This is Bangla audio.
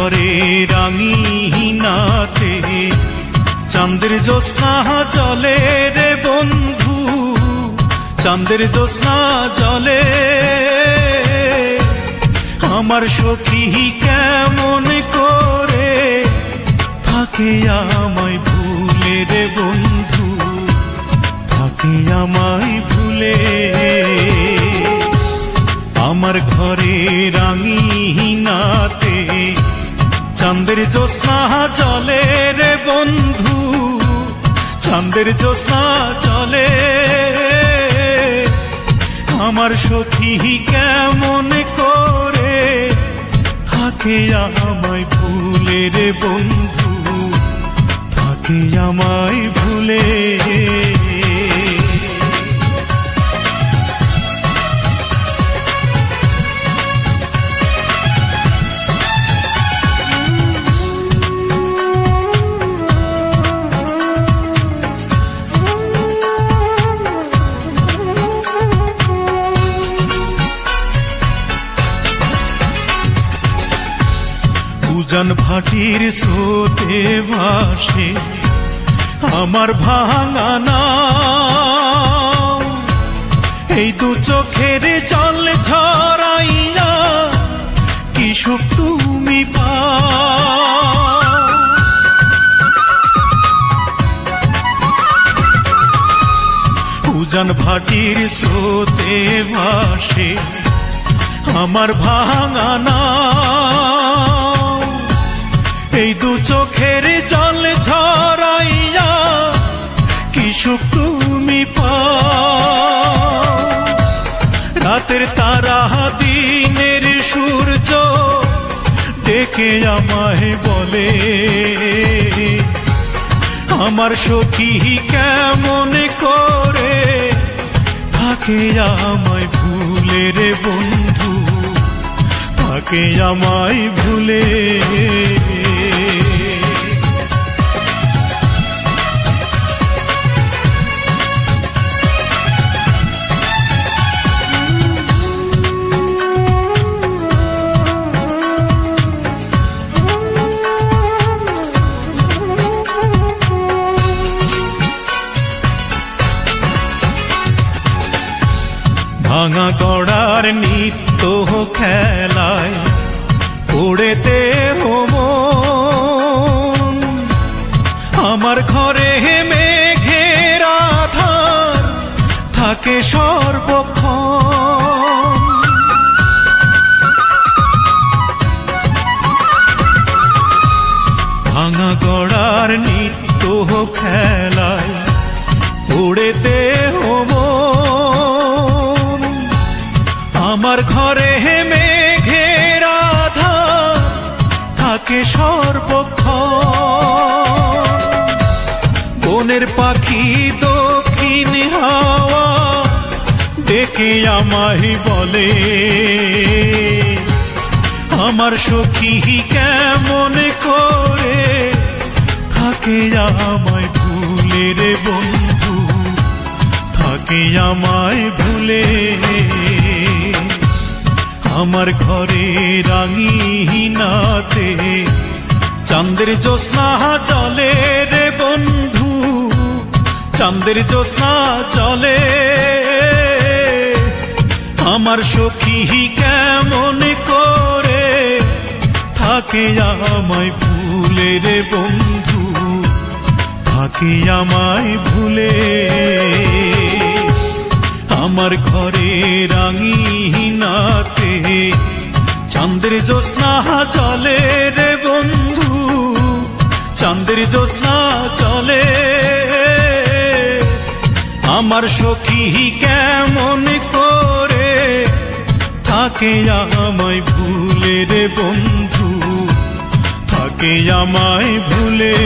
ঘরে রাঙিনাতে চাঁদের জ্যোৎস্না জলে রে বন্ধু, চাঁদের জ্যোৎস্না জলে। আমার সখী কেমন করে থাকে আমায় ভুলে রে বন্ধু, থাকে আমায় ভুলে। আমার ঘরে রাঙিনাতে চাঁদের জ্যোৎস্না জলে রে বন্ধু, চাঁদের জ্যোৎস্না জলে। আমার সখী কেমন করে থাকে আমায় ভুলে রে বন্ধু, থাকে আমায় ভুলে। উজান ভাটির স্রোতে ভাসে আমার ভাঙা নাও, এই দু চোখের জল ঝরাইয়া কি সুখ তুমি পাও। উজান ভাটির স্রোতে ভাসে আমার ভাঙা নাও, এই দু চোখের জল ঝরাইয়া কি সুখ তুমি পাও। রাতের তারা দিনের সূর্য ডেকে আমায় বলে, আমার সখী কেমন করে থাকে আমায় ভুলে রে বন্ধু, থাকে আমায় ভুলে। ভাঙা গড়ার নিত্য খেলায় পড়েতে মন, আমার ঘরে মেঘের আধার থাকে সর্বক্ষণ। ভাঙা গড়ার নিত্য খেলায় পড়েতে মন, আমার ঘরে মেঘের আধার থাকে সর্বক্ষণ। বনের পাখি দক্ষিণ হাওয়া ডেকে আমায় বলে, আমার সখী কেমন করে থাকে আমায় ভুলে রে বন্ধু, থাকে আমায় ভুলে। আমার ঘরে রাঙিনাতে চাঁদের জ্যোৎস্না জলে রে বন্ধু, চাঁদের জ্যোৎস্না জলে। আমার সখী কেমন করে থাকে আমায় ভুলে রে বন্ধু, থাকে আমায় ভুলে। আমার ঘরে রাঙিনাতে চাঁদের জ্যোৎস্না জলে রে বন্ধু, চাঁদের জ্যোৎস্না জলে। আমার সখী কেমন করে থাকে আমায় ভুলে রে বন্ধু, থাকে আমায় ভুলে।